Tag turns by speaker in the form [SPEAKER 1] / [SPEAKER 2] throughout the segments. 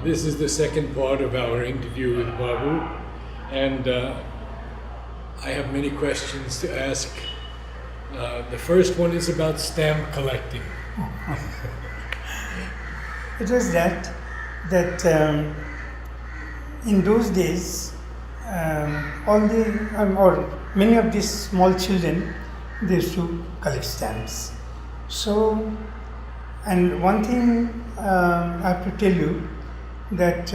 [SPEAKER 1] This is the second part of our interview with Babu, and I have many questions to ask. The first one is about stamp collecting.
[SPEAKER 2] It was that in those days, or many of these small children, they used to collect stamps. So, and one thing I have to tell you that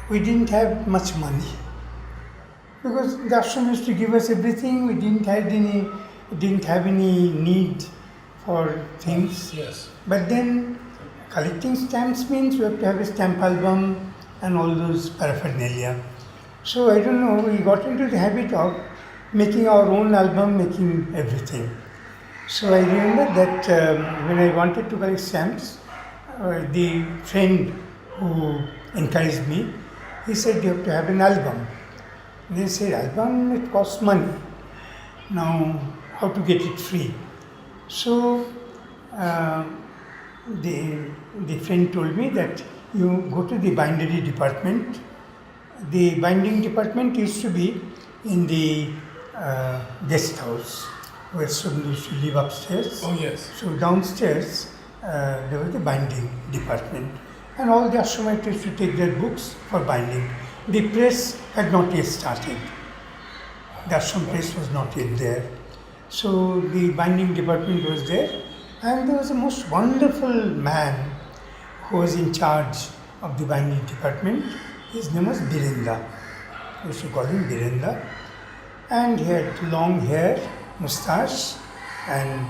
[SPEAKER 2] we didn't have much money because the ashram used to give us everything. We didn't have any need for things.
[SPEAKER 1] Yes.
[SPEAKER 2] But then collecting stamps means you have to have a stamp album and all those paraphernalia. So I don't know, we got into the habit of making our own album, making everything. So I remember that when I wanted to collect stamps, the friend who encouraged me, he said, you have to have an album. And they said, album, it costs money. Now, how to get it free? So, the friend told me that you go to the bindery department. The binding department used to be in the guest house where somebody used to live upstairs.
[SPEAKER 1] Oh, yes.
[SPEAKER 2] So downstairs there was the binding department, and all the ashramites used to take their books for binding. The press had not yet started. The ashram press was not yet there. So the binding department was there, and there was a most wonderful man who was in charge of the binding department. His name was Birenda. We used to call him Birenda. And he had long hair, moustache, and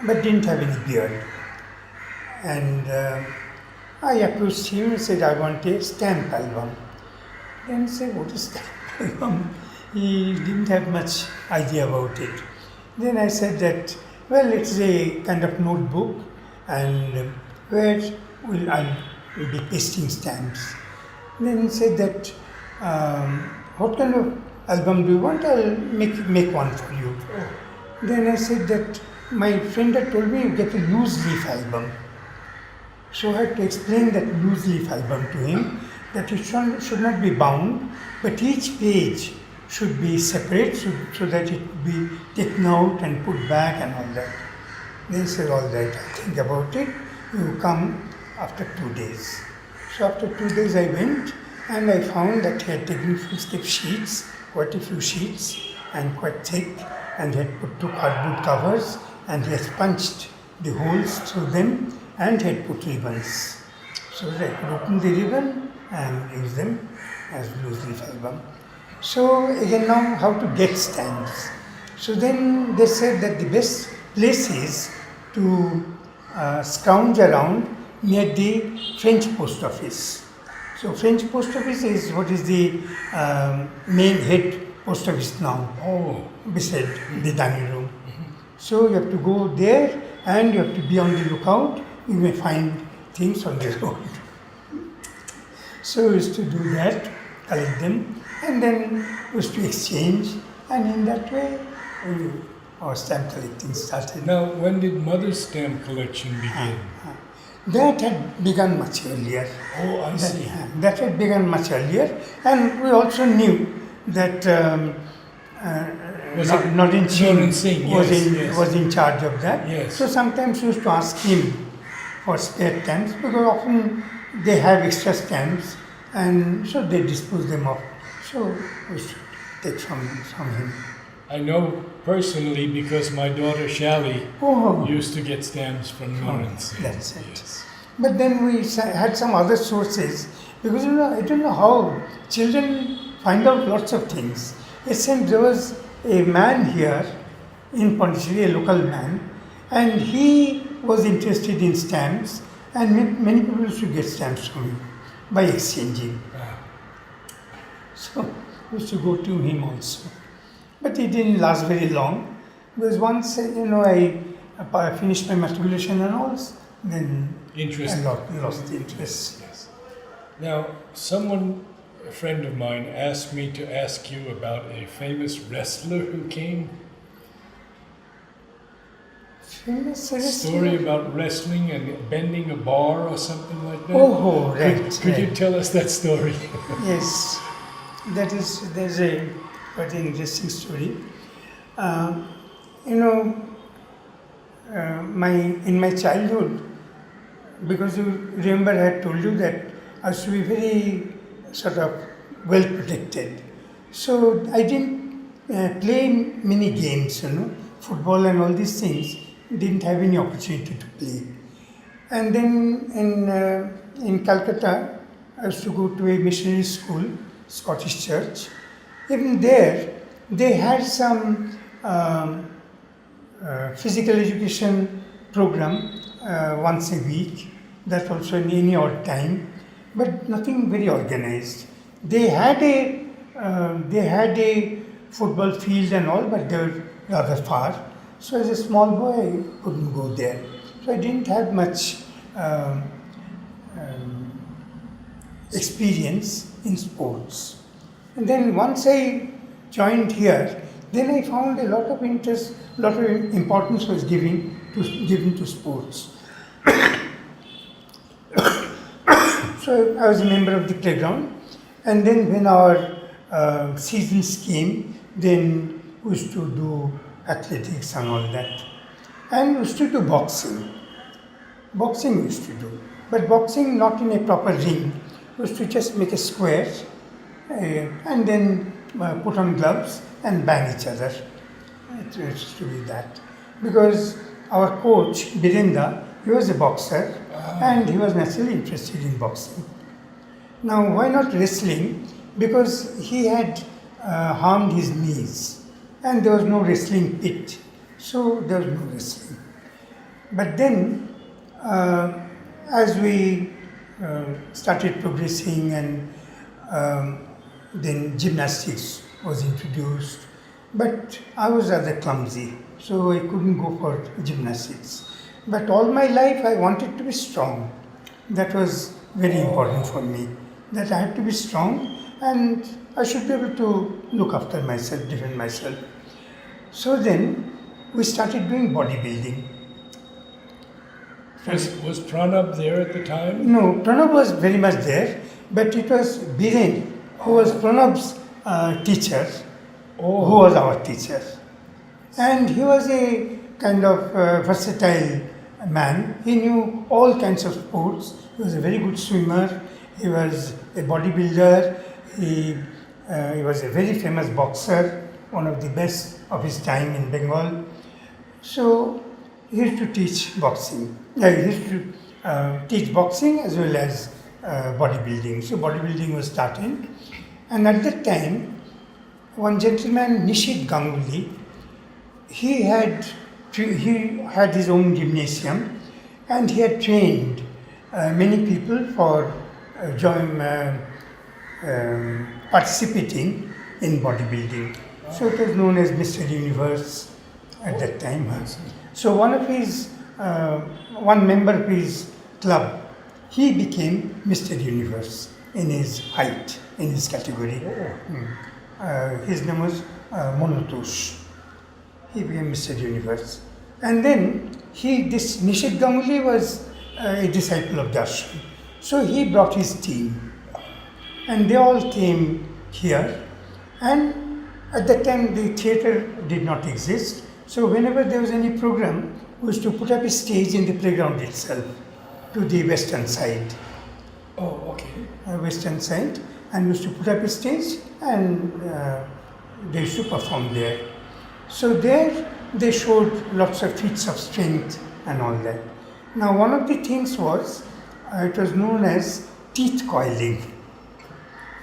[SPEAKER 2] but didn't have any beard. And I approached him and said, I want a stamp album. Then he said, what is stamp album? He didn't have much idea about it. Then I said that, well, it's a kind of notebook, and where I'll be pasting stamps. Then he said that, what kind of album do you want? I'll make one for you. Then I said that my friend had told me you get a loose leaf album. So I had to explain that loose leaf album to him, that it should not be bound, but each page should be separate so that it would be taken out and put back and all that. Then he said, all right, I'll think about it. You come after 2 days. So after 2 days I went, and I found that he had taken foolscap sheets, quite a few sheets, and quite thick, and he had put 2 cardboard covers, and he had punched the holes through them, and he had put ribbons. So that I could open the ribbon and use them as loose leaf album. So again, now how to get stamps. So then they said that the best place is to scrounge around near the French post office. So French post office is what is the main head post office now.
[SPEAKER 1] Oh.
[SPEAKER 2] Beside the dining room. So you have to go there, and you have to be on the lookout. You may find things on the road. So we used to do that, collect them, and then we used to exchange, and in that way our stamp collecting started.
[SPEAKER 1] Now, when did Mother's stamp collection begin?
[SPEAKER 2] That had begun much earlier.
[SPEAKER 1] Oh, I see.
[SPEAKER 2] That had begun much earlier, and we also knew that Norin Singh was in charge of that.
[SPEAKER 1] Yes.
[SPEAKER 2] So sometimes we used to ask him for spare stamps, because often they have extra stamps, and so they dispose them off. So we should take from him.
[SPEAKER 1] I know personally because my daughter Shally used to get stamps from Lawrence.
[SPEAKER 2] That's it.
[SPEAKER 1] Yes.
[SPEAKER 2] But then we had some other sources, because I don't know how children find out lots of things. It seems there was a man here in Pondicherry, a local man, and he was interested in stamps, and many people used to get stamps from him by exchanging. So we used to go to him also. But it didn't last very long, because once I finished my matriculation and all, then I lost the interest.
[SPEAKER 1] Yes. Now, a friend of mine, asked me to ask you about a famous wrestler who came.
[SPEAKER 2] Famous
[SPEAKER 1] Story
[SPEAKER 2] wrestler?
[SPEAKER 1] about wrestling and bending a bar or something like that.
[SPEAKER 2] Oh, right.
[SPEAKER 1] Could you
[SPEAKER 2] right.
[SPEAKER 1] tell us that story?
[SPEAKER 2] Yes, there's a quite an interesting story. Uh, you know, in my childhood, because you remember I had told you that I used to be very sort of well protected. So I didn't play many games, football and all these things. Didn't have any opportunity to play. And then in Calcutta, I used to go to a missionary school, Scottish church. Even there, they had some physical education program once a week, that also in any odd time, but nothing very organized. They had a football field and all, but they were rather far. So as a small boy, I couldn't go there. So I didn't have much experience in sports. And then once I joined here, then I found a lot of interest, lot of importance was given to sports. So I was a member of the playground, and then when our seasons came, then we used to do athletics and all that. And we used to do boxing. Boxing we used to do. But boxing not in a proper ring. We used to just make a square and then put on gloves and bang each other. It used to be that. Because our coach, Birenda, he was a boxer and he was naturally interested in boxing. Now, why not wrestling? Because he had harmed his knees and there was no wrestling pit. So there was no wrestling. But then, as we started progressing and then gymnastics was introduced, but I was rather clumsy, so I couldn't go for gymnastics. But all my life I wanted to be strong. That was very important for me, that I had to be strong and I should be able to look after myself, defend myself. So then we started doing bodybuilding.
[SPEAKER 1] Was Pranab there at the time?
[SPEAKER 2] No, Pranab was very much there, but it was Biren who was Pranab's teacher, who was our teacher. And he was a kind of versatile man. He knew all kinds of sports. He was a very good swimmer. He was a bodybuilder. He was a very famous boxer, one of the best of his time in Bengal. So he used to teach boxing. He used to teach boxing as well as bodybuilding. So bodybuilding was started. And at that time, one gentleman, Nishit Ganguly, he had his own gymnasium and he had trained many people for participating in bodybuilding. So it was known as Mr. Universe at that time. So one member of his club, he became Mr. Universe in his height, in his category. His name was Monotosh. He became Mr. Universe. And then this Nishit Ganguly was a disciple of Darshan. So he brought his team. And they all came here. And at that time the theatre did not exist. So whenever there was any program, we used to put up a stage in the playground itself to the western side.
[SPEAKER 1] Oh, okay.
[SPEAKER 2] Western side, and we used to put up a stage and they used to perform there. So there they showed lots of feats of strength and all that. Now one of the things was, it was known as teeth coiling.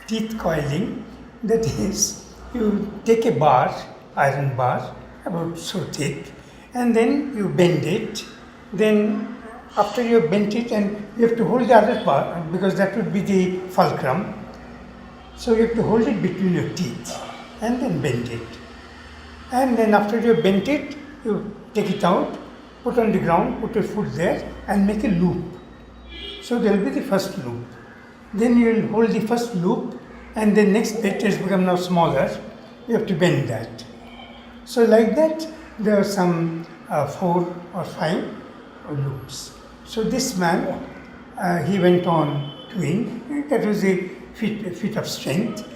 [SPEAKER 2] Teeth coiling, that is, you take a bar, iron bar, about so thick, and then you bend it. Then after you have bent it, and you have to hold the other bar, because that would be the fulcrum. So you have to hold it between your teeth and then bend it. And then after you have bent it, you take it out, put on the ground, put your foot there and make a loop. So there will be the first loop. Then you will hold the first loop and the next bit has become now smaller. You have to bend that. So like that, there were some 4 or 5 loops. So this man, he went on doing, that was a feat of strength.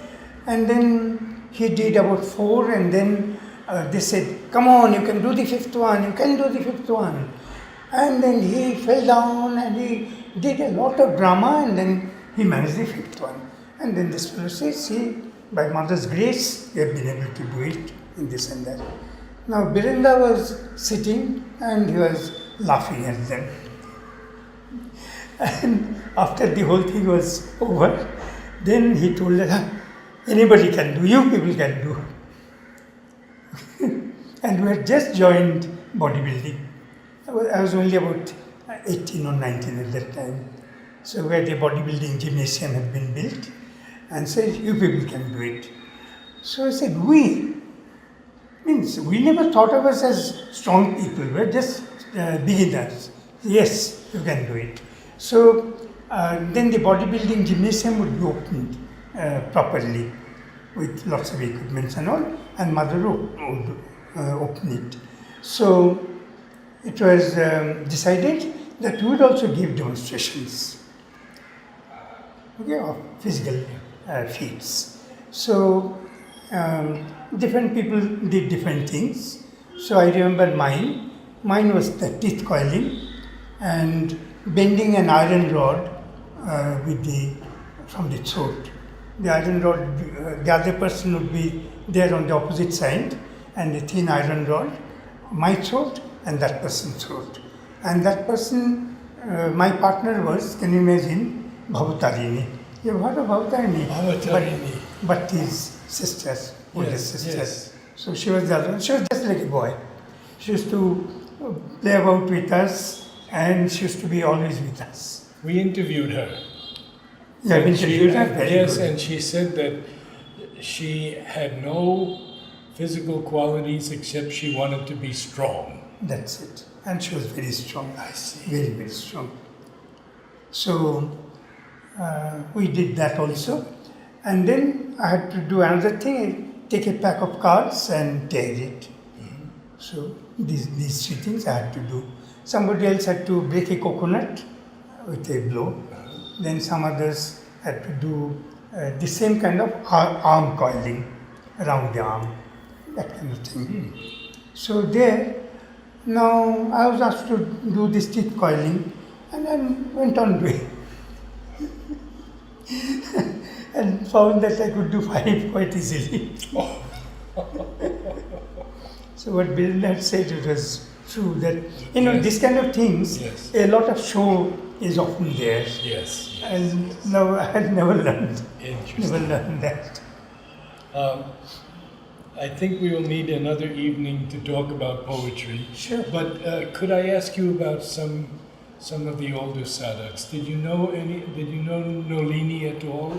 [SPEAKER 2] And then he did about 4, and then they said, come on, you can do the 5th one, you can do the 5th one. And then he fell down and he did a lot of drama, and then he managed the 5th one. And then this fellow says, see, by mother's grace, we have been able to do it in this and that. Now, Birenda was sitting and he was laughing at them. And after the whole thing was over, then he told them, anybody can do, you people can do. And we had just joined bodybuilding. I was only about 18 or 19 at that time. So where the bodybuilding gymnasium had been built, and said, you people can do it. So I said, we? Means we never thought of us as strong people, we're just beginners. Yes, you can do it. So then the bodybuilding gymnasium would be opened properly with lots of equipment and all, and mother would open it. So it was decided that we would also give demonstrations, okay, of physical feats. So different people did different things. So I remember mine. Mine was the teeth coiling and bending an iron rod from the throat. The iron rod, the other person would be there on the opposite side, and a thin iron rod, my throat and that person's throat. And that person, my partner was, can you imagine, Babu. You've heard of Babu? But his sisters, oldest sister.
[SPEAKER 1] Yes.
[SPEAKER 2] So she was the other one. She was just like a boy. She used to play about with us, and she used to be always with us.
[SPEAKER 1] We interviewed her.
[SPEAKER 2] Yeah, we interviewed her. Very
[SPEAKER 1] yes,
[SPEAKER 2] good.
[SPEAKER 1] and she said that she had no physical qualities except she wanted to be strong.
[SPEAKER 2] That's it. And she was very strong.
[SPEAKER 1] I see.
[SPEAKER 2] Very, very strong. So we did that also. And then I had to do another thing, take a pack of cards and tear it.
[SPEAKER 1] Mm-hmm.
[SPEAKER 2] So these 3 things I had to do. Somebody else had to break a coconut with a blow. Then some others had to do the same kind of arm coiling around the arm, that kind of thing. So there, now I was asked to do this teeth coiling, and I went on doing. And found that I could do 5 quite easily. So what Bill had said, it was true that, you know,
[SPEAKER 1] Yes.
[SPEAKER 2] this kind of things,
[SPEAKER 1] Yes.
[SPEAKER 2] a lot of show is often there.
[SPEAKER 1] Yes.
[SPEAKER 2] And no, I had never learned
[SPEAKER 1] Interesting.
[SPEAKER 2] that.
[SPEAKER 1] I think we will need another evening to talk about poetry.
[SPEAKER 2] Sure.
[SPEAKER 1] But could I ask you about some of the older sadhaks? Did you know Nolini at all?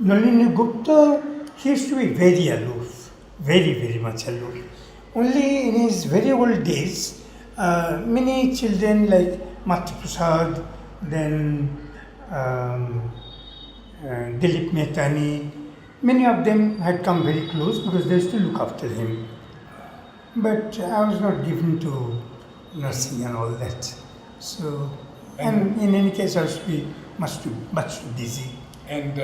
[SPEAKER 2] Nalini Gupta, he used to be very aloof, very, very much aloof. Only in his very old days, many children like Matri Prasad, then Dilip Mehtani, many of them had come very close because they used to look after him. But I was not given to nursing and all that. So, and in any case, I used to be much too busy.
[SPEAKER 1] And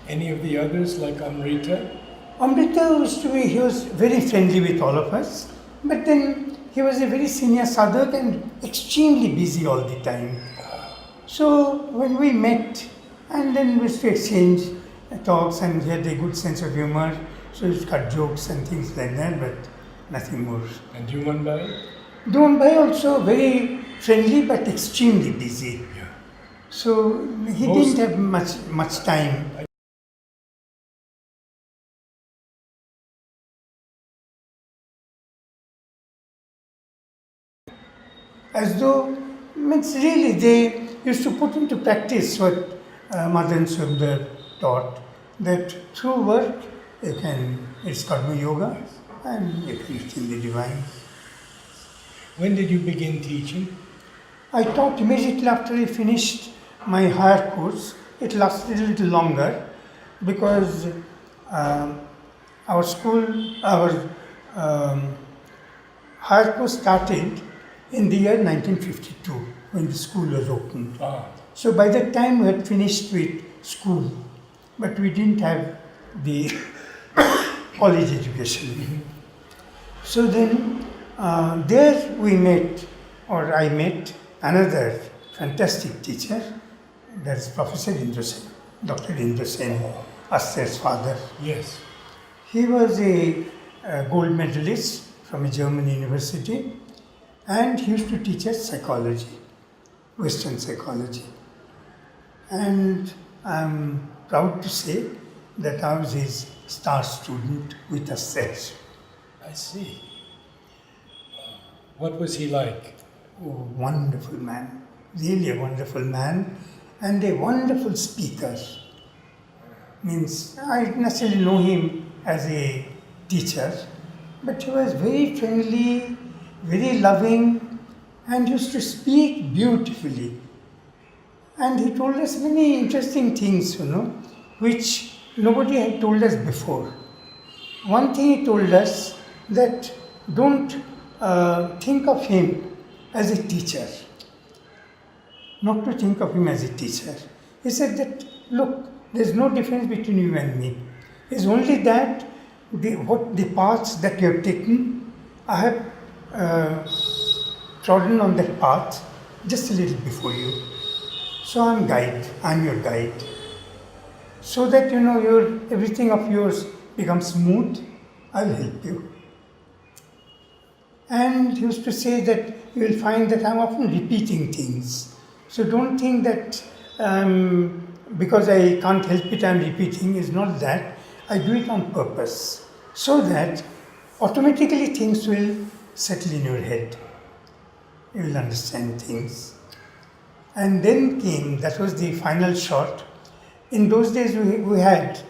[SPEAKER 1] any of the others, like Amrita?
[SPEAKER 2] Amrita used to be, he was very friendly with all of us, but then he was a very senior sadhak and extremely busy all the time. So when we met, and then we used to exchange talks, and he had a good sense of humor, so he used to cut jokes and things like that, but nothing more.
[SPEAKER 1] And Juman Bhai?
[SPEAKER 2] Duman Bhai also very friendly but extremely busy.
[SPEAKER 1] Yeah.
[SPEAKER 2] So he didn't have much time. As though, means really they used to put into practice what Madan Sundar taught, that through work it's Karma Yoga, and you can achieve the divine.
[SPEAKER 1] When did you begin teaching?
[SPEAKER 2] I taught immediately after I finished my higher course. It lasted a little longer because our school, our higher course started in the year 1952 when the school was opened.
[SPEAKER 1] Ah,
[SPEAKER 2] So by that time we had finished with school, but we didn't have the college education. So then there we met, or I met another fantastic teacher, that's Professor Indra Sen, Dr. Indra Sen, Aster's father.
[SPEAKER 1] yes.
[SPEAKER 2] He was a gold medalist from a German university, and he used to teach us psychology, Western psychology. And I'm proud to say that I was his star student with us there.
[SPEAKER 1] I see. What was he like?
[SPEAKER 2] Oh, wonderful man, really a wonderful man, and a wonderful speaker. Means I didn't necessarily know him as a teacher, but he was very friendly, very loving, and used to speak beautifully. And he told us many interesting things, which nobody had told us before. One thing he told us, that don't think of him as a teacher. Not to think of him as a teacher. He said that, look, there's no difference between you and me. It's only that the paths that you have taken, I have trodden on that path just a little before you. So I'm your guide. So that everything of yours becomes smooth, I'll help you. And he used to say that you will find that I'm often repeating things. So don't think that because I can't help it, I'm repeating. It's not that. I do it on purpose, so that automatically things will settle in your head. You will understand things. And then came, that was the final shot. In those days we had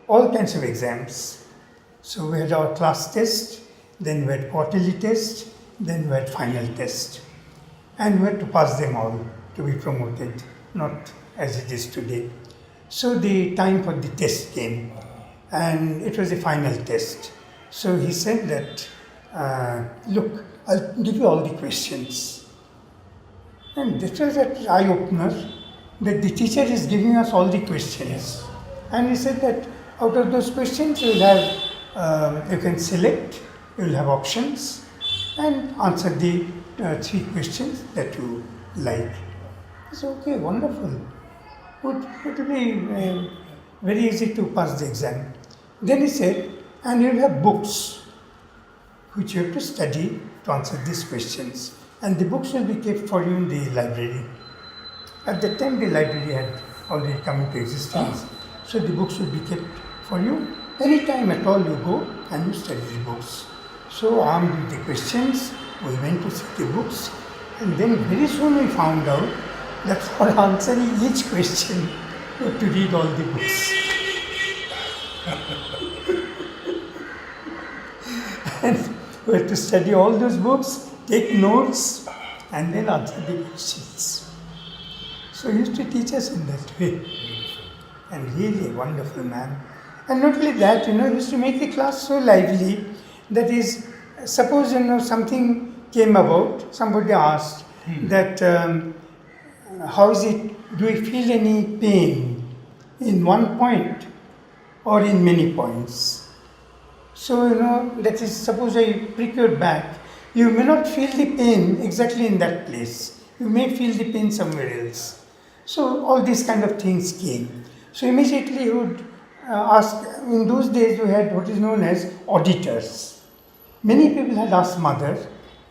[SPEAKER 2] all kinds of exams. So we had our class test, then we had quarterly test, then we had final test. And we had to pass them all to be promoted, not as it is today. So the time for the test came, and it was a final test. So he said that, look, I'll give you all the questions. And this was an eye-opener, that the teacher is giving us all the questions.
[SPEAKER 1] Yes.
[SPEAKER 2] And he said that out of those questions you will have, you can select, you will have options, and answer the 3 questions that you like. I said, okay, wonderful. It will be very easy to pass the exam. Then he said, and you will have books which you have to study to answer these questions. And the books will be kept for you in the library. At that time, the library had already come into existence. So the books will be kept for you. Any time at all you go and you study the books. So armed with the questions, we went to see the books. And then very soon we found out that for answering each question, you have to read all the books. And we had to study all those books, take notes, and then answer the questions. So he used to teach us in that way. And really a wonderful man. And not only that, he used to make the class so lively, that is, suppose, something came about, somebody asked that, how is it, do we feel any pain in one point or in many points? So, that is, suppose I prick your back, you may not feel the pain exactly in that place. You may feel the pain somewhere else. So, all these kind of things came. So, immediately you would ask, in those days we had what is known as auditors. Many people had asked mother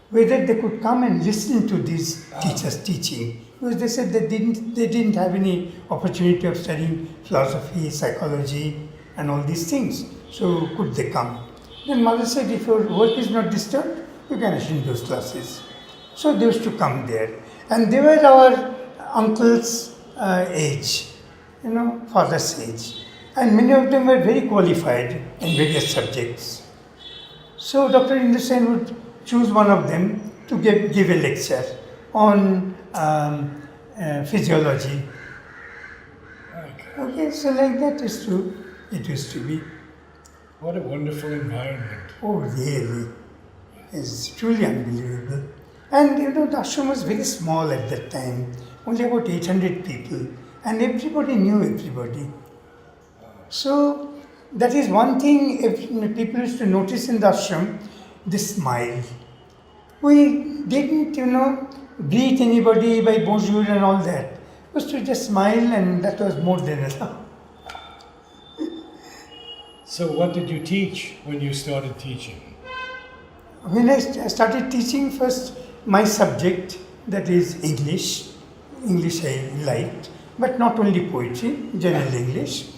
[SPEAKER 2] whether they could come and listen to these teachers teaching. Because they said that they didn't have any opportunity of studying philosophy, psychology and all these things. So could they come? Then mother said, if your work is not disturbed, you can attend those classes. So they used to come there. And they were our uncle's age, father's age. And many of them were very qualified in various subjects. So Dr. Indra Sen would choose one of them to give a lecture on physiology. Okay, so like that it used to be.
[SPEAKER 1] What a wonderful environment.
[SPEAKER 2] Oh, really. is truly unbelievable. And you know, the ashram was very small at that time, only about 800 people, and everybody knew everybody. So that is one thing if people used to notice in the ashram, the smile. We didn't, greet anybody by bonjour and all that. It was to just smile, and that was more than enough.
[SPEAKER 1] So what did you teach when you started teaching?
[SPEAKER 2] When I started teaching, first my subject, that is English. English I liked, but not only poetry, general English.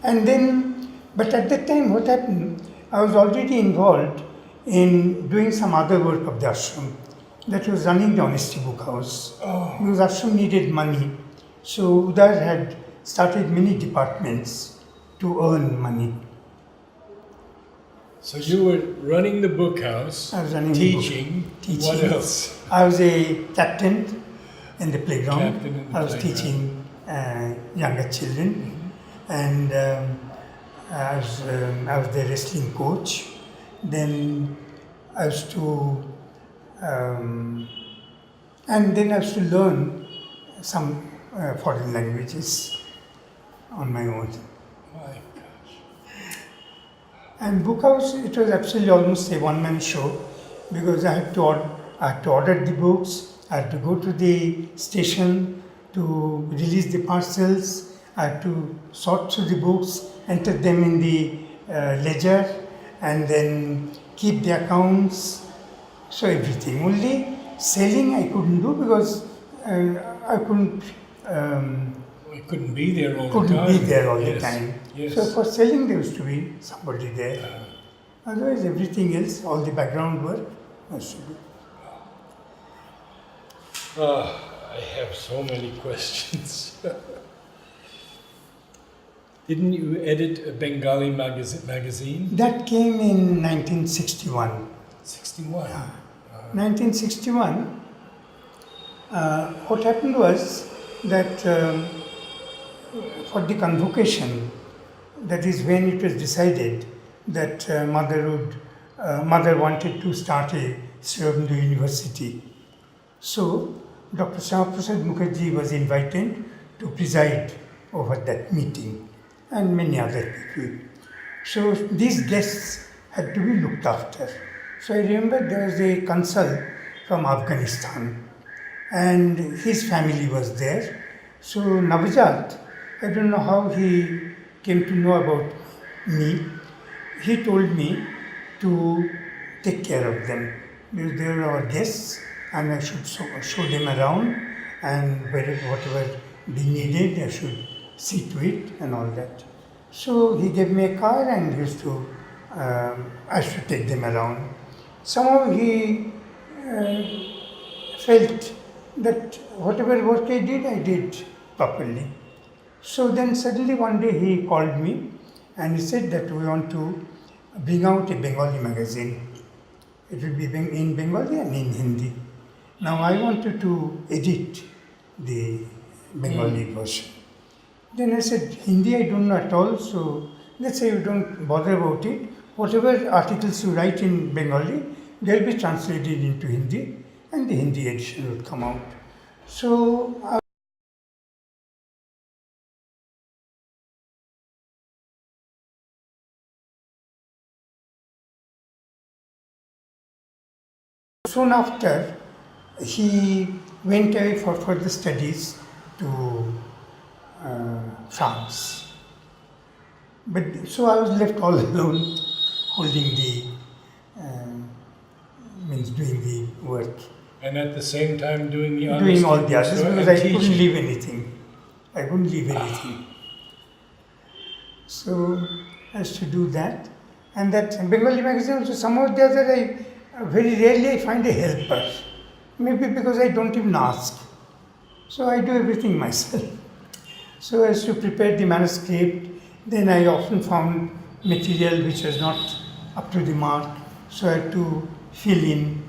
[SPEAKER 2] And then, but at that time what happened, I was already involved in doing some other work of the ashram. That was running the Honesty Book House. Because ashram needed money. So Udar had started many departments to earn money.
[SPEAKER 1] So you were running the book house,
[SPEAKER 2] I was running
[SPEAKER 1] teaching.
[SPEAKER 2] the book.
[SPEAKER 1] What else?
[SPEAKER 2] I was a captain in the playground.
[SPEAKER 1] Captain in the
[SPEAKER 2] I was
[SPEAKER 1] playground.
[SPEAKER 2] teaching younger children, and I was the wrestling coach. Then I was to, and then I was to learn some foreign languages on my own.
[SPEAKER 1] My gosh.
[SPEAKER 2] And book house, it was absolutely almost a one-man show, because I had to order the books, I had to go to the station to release the parcels, I had to sort through the books, enter them in the ledger, and then keep the accounts. So everything. Only selling I couldn't do, because I couldn't.
[SPEAKER 1] We couldn't be there all the
[SPEAKER 2] Couldn't
[SPEAKER 1] time.
[SPEAKER 2] be there all the
[SPEAKER 1] Yes.
[SPEAKER 2] time.
[SPEAKER 1] Yes.
[SPEAKER 2] So for selling there used to be somebody there. Otherwise everything else, all the background work, was to do.
[SPEAKER 1] I have so many questions. Didn't you edit a Bengali magazine?
[SPEAKER 2] That came in 1961.
[SPEAKER 1] 61.
[SPEAKER 2] 1961, what happened was that for the convocation, that is when it was decided that mother wanted to start a Sri Aurobindo University. So Dr. Shyama Prasad Mukherjee was invited to preside over that meeting, and many other people. So these guests had to be looked after. So I remember there was a consul from Afghanistan, and his family was there. So Navjat, I don't know how he came to know about me. He told me to take care of them, because they were our guests, and I should show them around, and whatever they needed, I should see to it and all that. So he gave me a car, and I should take them around. Somehow he felt that whatever work I did properly. So then suddenly one day he called me, and he said that we want to bring out a Bengali magazine. It will be in Bengali and in Hindi. Now I wanted to edit the Bengali version. Then I said, Hindi I don't know at all, so let's say you don't bother about it. Whatever articles you write in Bengali, they'll be translated into Hindi, and the Hindi edition will come out. So soon after, he went away for further studies to France. But so I was left all alone, holding doing the work.
[SPEAKER 1] And at the same time doing the
[SPEAKER 2] Doing all the others, because I
[SPEAKER 1] teaching.
[SPEAKER 2] couldn't leave anything. I couldn't leave anything. So I used to do that. And that Bengali magazine also, somehow or the other, very rarely I find a helper. Maybe because I don't even ask. So I do everything myself. So I used to prepare the manuscript. Then I often found material which was not up to the mark. So I had to fill in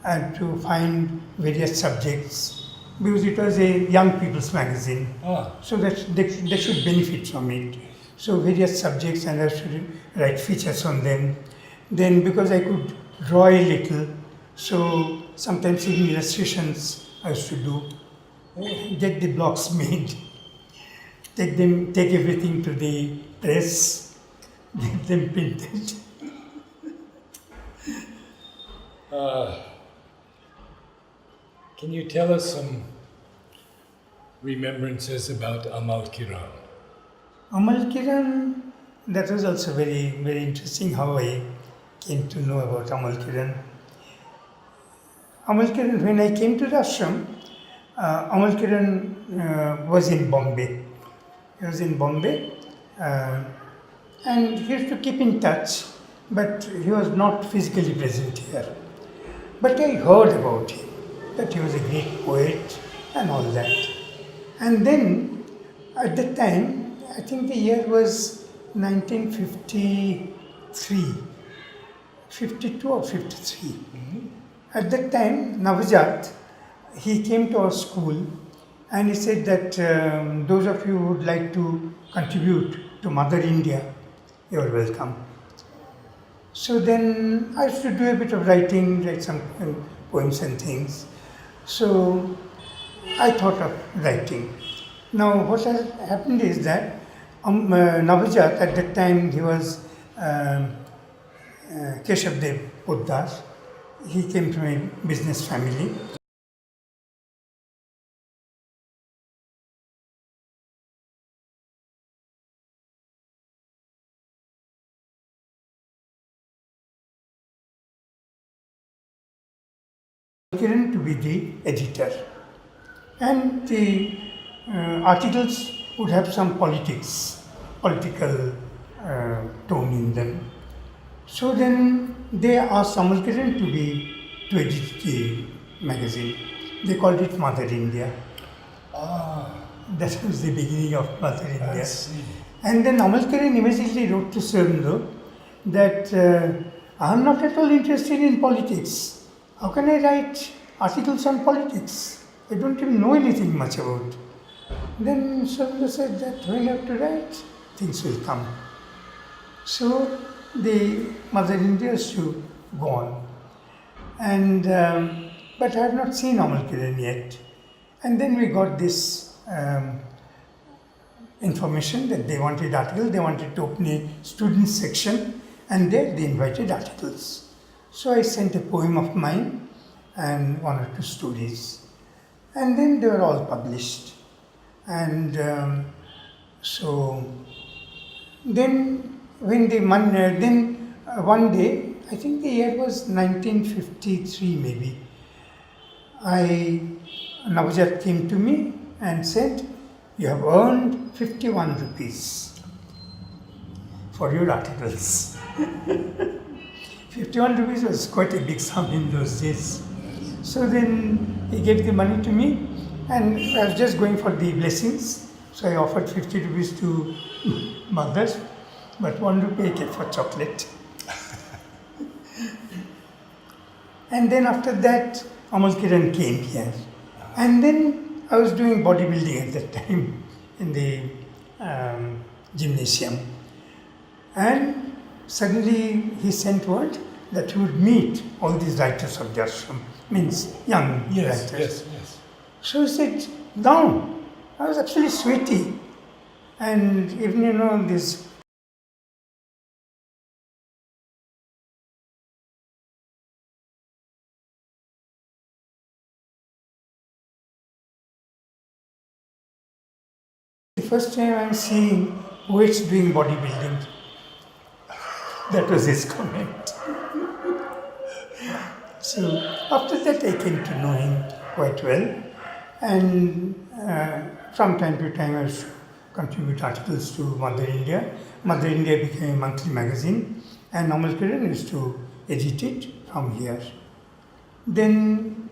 [SPEAKER 2] and to find various subjects, because it was a young people's magazine. So that they should benefit from it. So various subjects, and I should write features on them. Then because I could draw a little, So sometimes even illustrations I used to do, get the blocks made, take everything to the press, get them printed.
[SPEAKER 1] Can you tell us some remembrances about Amal Kiran?
[SPEAKER 2] Amal Kiran, that was also very, very interesting how I came to know about Amal Kiran. Amal Kiran, when I came to the ashram, Amal Kiran was in Bombay. He was in Bombay and he used to keep in touch, but he was not physically present here. But I heard about him, that he was a great poet and all that. And then at that time, I think the year was 1953, 52 or 53. At that time, Navajat, he came to our school and he said that those of you who would like to contribute to Mother India, you are welcome. So then I used to do a bit of writing, write some poems and things. So I thought of writing. Now what has happened is that Navajat, at that time he was Keshavdev Poddar. He came from a business family. Kiran to be the editor, and the articles would have some political tone in them. So then they asked Amal Kiran to edit the magazine. They called it Mother India. That was the beginning of Mother India. And then Amal Kiran immediately wrote to Surendra that I am not at all interested in politics. How can I write articles on politics? I don't even know anything much about. Then Surendra said that when you have to write, things will come. So the Mother India is to go on. And but I have not seen Amal Kiran yet. And then we got this information that they wanted articles, they wanted to open a student section, and there they invited articles. So I sent a poem of mine and one or two stories, and then they were all published. And so then when one day, I think the year was 1953 maybe, Navajat came to me and said, "You have earned 51 rupees for your articles." 51 rupees was quite a big sum in those days. So then he gave the money to me, and I was just going for the blessings. So I offered 50 rupees to mother, but 1 rupee I kept for chocolate. And then after that, Amal Kiran came here. And then I was doing bodybuilding at that time in the gymnasium. And suddenly he sent word that he would meet all these writers of the ashram, means young writers.
[SPEAKER 1] Yes.
[SPEAKER 2] So he said, down. I was absolutely sweaty. And even, this the first time I'm seeing poets doing bodybuilding. That was his comment. So after that I came to know him quite well, and from time to time I used to contribute articles to Mother India. Mother India became a monthly magazine, and Amal Kiran used to edit it from here. Then,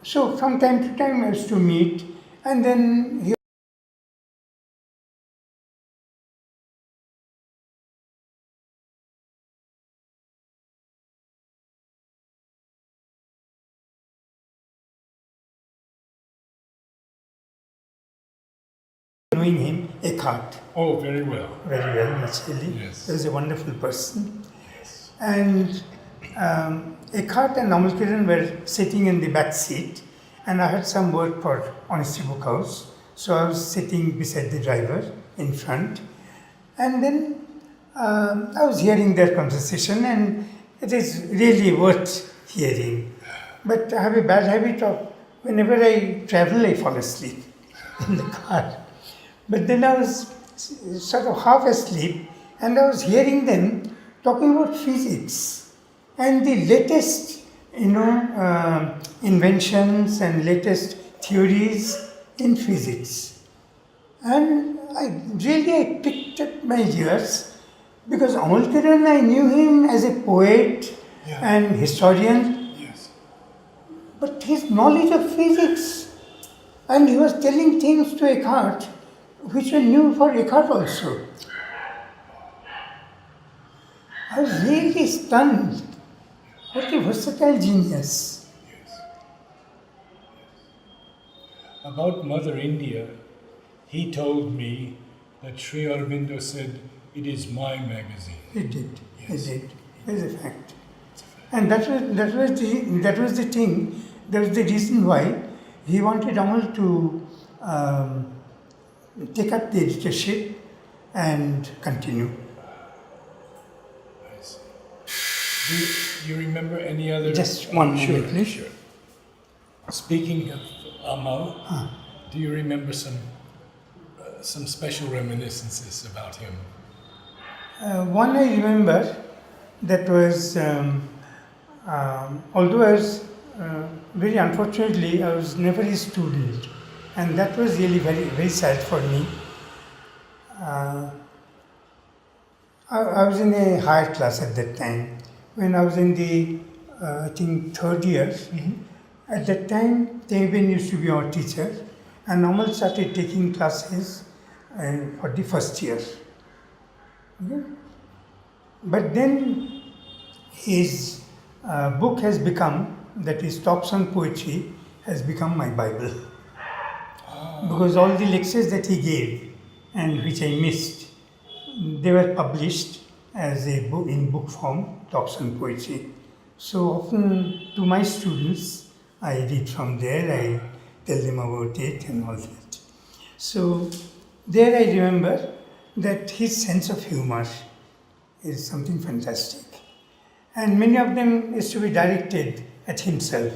[SPEAKER 2] so from time to time I used to meet, and then he knowing him, Eckhart.
[SPEAKER 1] Oh, very well.
[SPEAKER 2] Very well, naturally.
[SPEAKER 1] Yes.
[SPEAKER 2] He was a wonderful person. And Eckhart and Amalkiran were sitting in the back seat, and I had some work for Honesty Book House. So I was sitting beside the driver in front, and then I was hearing their conversation, and it is really worth hearing. But I have a bad habit of whenever I travel, I fall asleep in the car. But then I was sort of half asleep, and I was hearing them talking about physics and the latest, inventions and latest theories in physics. And I picked up my ears because Amalkiran, I knew him as a poet and historian,
[SPEAKER 1] Yes.
[SPEAKER 2] but his knowledge of physics, and he was telling things to Eckhart which were new for Eckhart also. I was really stunned. What a versatile genius.
[SPEAKER 1] Yes. About Mother India, he told me that Sri Aurobindo said, "It is my magazine."
[SPEAKER 2] He did.
[SPEAKER 1] Yes.
[SPEAKER 2] He did. That is a fact. And that was the thing. That was the reason why he wanted Amal to take up the editorship and continue.
[SPEAKER 1] I see. Do you remember any other?
[SPEAKER 2] Just one
[SPEAKER 1] Sure,
[SPEAKER 2] moment, please.
[SPEAKER 1] sure. Speaking of Amal, do you remember some special reminiscences about him?
[SPEAKER 2] One I remember that was, although I was, very unfortunately, I was never his student, and that was really very, very sad for me. I was in a higher class at that time. When I was in the, I think, third year, at that time, Tengben used to be our teacher, and Amal started taking classes for the first year. Okay? But then his book has become, that is Talks on Poetry, has become my Bible. Because all the lectures that he gave and which I missed, they were published as a book in book form, Talks on Poetry. So often to my students, I read from there, I tell them about it and all that. So there I remember that his sense of humor is something fantastic. And many of them used to be directed at himself.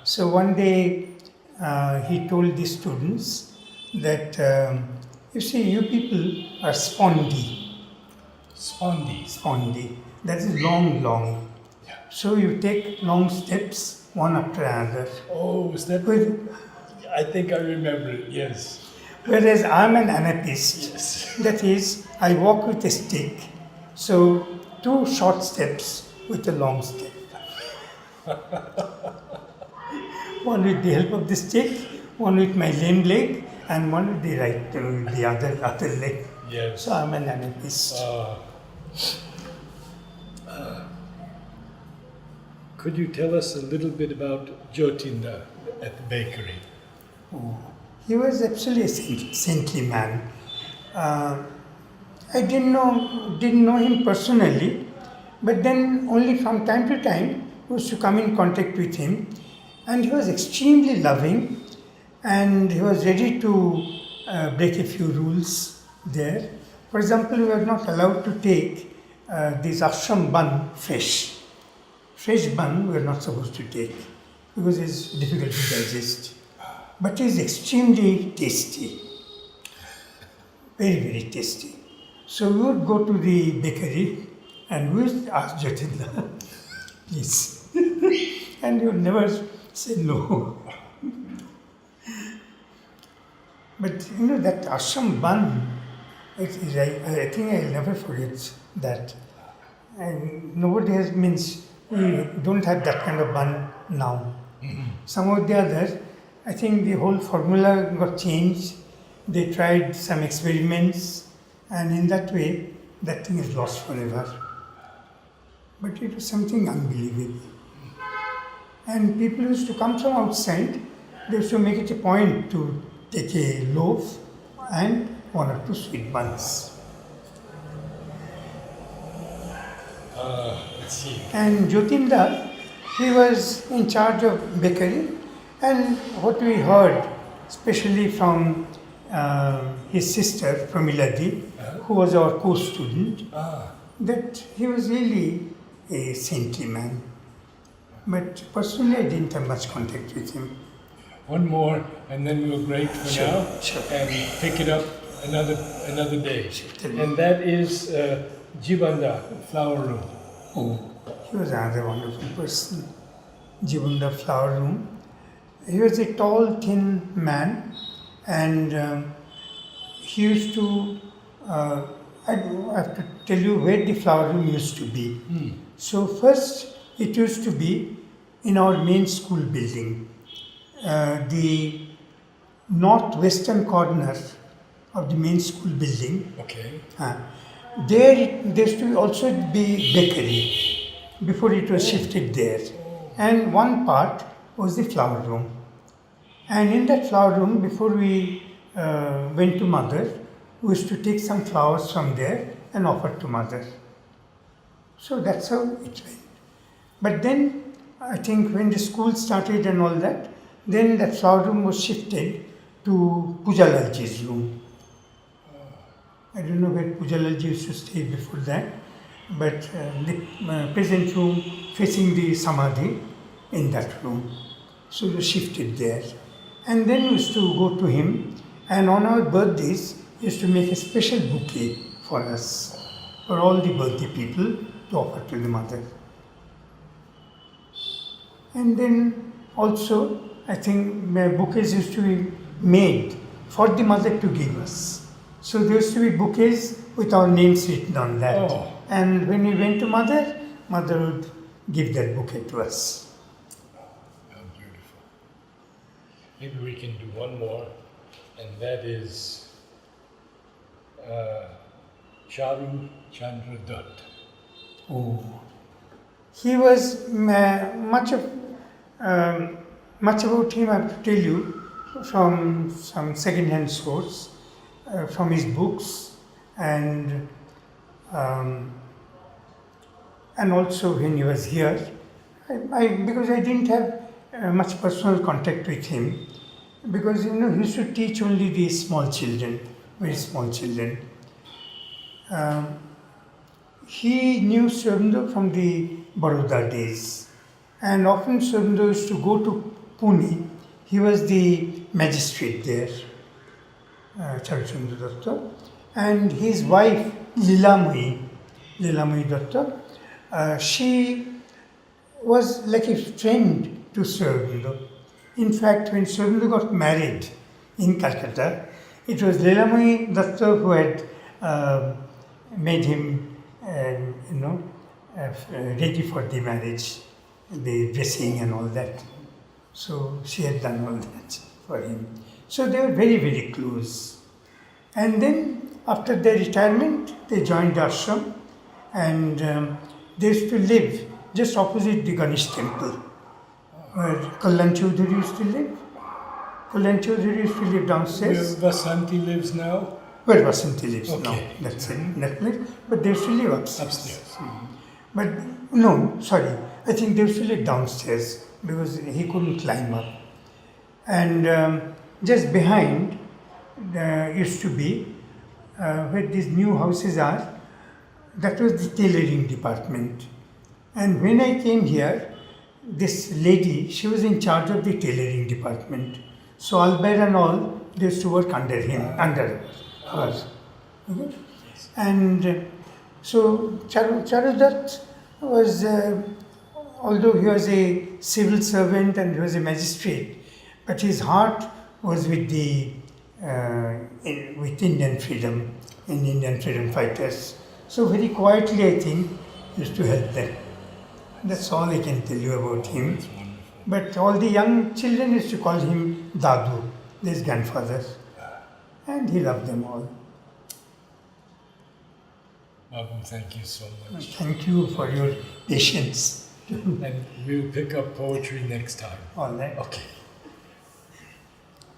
[SPEAKER 2] So one day he told the students that, you see, you people are spondy. Spondy. That is long.
[SPEAKER 1] Yeah.
[SPEAKER 2] So you take long steps, one after another.
[SPEAKER 1] Oh, is that? I think I remember it. Yes.
[SPEAKER 2] Whereas I'm an anarchist.
[SPEAKER 1] Yes.
[SPEAKER 2] That is, I walk with a stick. So 2 short steps with a long step. One with the help of the stick, one with my lame leg, and one with the other leg.
[SPEAKER 1] Yes.
[SPEAKER 2] So I'm an anarchist.
[SPEAKER 1] Could you tell us a little bit about Jyotinda at the bakery?
[SPEAKER 2] He was actually a saintly man. I didn't know him personally, but then only from time to time I used to come in contact with him, and he was extremely loving, and he was ready to break a few rules there. For example, we were not allowed to take this ashram bun fresh. Fresh bun we are not supposed to take because it's difficult to digest. But it is extremely tasty. Very, very tasty. So we would go to the bakery and we would ask Jyotinda, please. And he would never say no. But that ashram bun, I think I'll never forget that. And nobody we don't have that kind of bun now. Some of the others, I think the whole formula got changed. They tried some experiments, and in that way, that thing is lost forever. But it was something unbelievable. And people used to come from outside, they used to make it a point to take a loaf and 1 or 2 sweet buns.
[SPEAKER 1] see.
[SPEAKER 2] And Jyotinda, he was in charge of bakery, and what we heard, especially from his sister, Pramiladi, who was our co-student, that he was really a saintly man. But personally, I didn't have much contact with him.
[SPEAKER 1] One more, and then we'll break for
[SPEAKER 2] Sure,
[SPEAKER 1] now
[SPEAKER 2] sure.
[SPEAKER 1] and pick it up another day.
[SPEAKER 2] Tell me.
[SPEAKER 1] And that is Jibanda, flower room.
[SPEAKER 2] Oh, he was another wonderful person. Jibunda flower room. He was a tall, thin man, and he used to. I have to tell you where the flower room used to be. So first, it used to be in our main school building, the northwestern corner of the main school building.
[SPEAKER 1] Okay.
[SPEAKER 2] There used to also be bakery before it was shifted there, and one part was the flower room. And in that flower room, before we went to mother, we used to take some flowers from there and offer to mother. So that's how it went. But then I think when the school started and all that, then that flower room was shifted to Pujalalji's room. I don't know where Pujalalji used to stay before that, but the present room facing the Samadhi in that room. So we shifted there. And then we used to go to him, and on our birthdays, he used to make a special bouquet for us, for all the birthday people to offer to the mother. And then also, I think bouquets used to be made for the mother to give us. So there used to be bouquets with our names written on that.
[SPEAKER 1] Oh.
[SPEAKER 2] And when we went to mother, mother would give that bouquet to us.
[SPEAKER 1] How beautiful. Maybe we can do one more, and that is Charu Chandra Dutt.
[SPEAKER 2] Oh. He was much about him I have to tell you from some second-hand source, from his books, and also when he was here, because I didn't have much personal contact with him, because he used to teach only the small children, very small children. He knew Swarnabha from the Baroda days, and often Swarnabha used to go to Pune. He was the magistrate there, Charuchandra Datta, and his wife Lilamui Datta, she was like a friend to Swarnabha. In fact, when Swarnabha got married in Calcutta, it was Lilamui Datta who had made him ready for the marriage, the dressing and all that. So she had done all that for him. So they were very, very close. And then after their retirement, they joined the ashram, and they used to live just opposite the Ganesh temple, where Kalyan Chaudhary used to live. Kalyan Chaudhary used to live downstairs.
[SPEAKER 1] Where Vasanti lives now?
[SPEAKER 2] Where Vasanti lives now.
[SPEAKER 1] Okay.
[SPEAKER 2] That's it. That place. But they used to live upstairs.
[SPEAKER 1] Upstairs.
[SPEAKER 2] But no, sorry. I think they used to live downstairs because he couldn't climb up. And just behind used to be where these new houses are. That was the tailoring department. And when I came here, this lady, she was in charge of the tailoring department. So Albert and all, they used to work under him, under her. Okay? And so Charu Dutt was, although he was a civil servant and he was a magistrate, but his heart was with the with Indian freedom, in Indian freedom fighters. So very quietly, I think, he used to help them. That's all I can tell you about him. But all the young children used to call him Dadu, his grandfather. And he loved them all.
[SPEAKER 1] Babu, thank you so much.
[SPEAKER 2] Thank you for your patience.
[SPEAKER 1] And we'll pick up poetry next time.
[SPEAKER 2] All right.
[SPEAKER 1] Okay.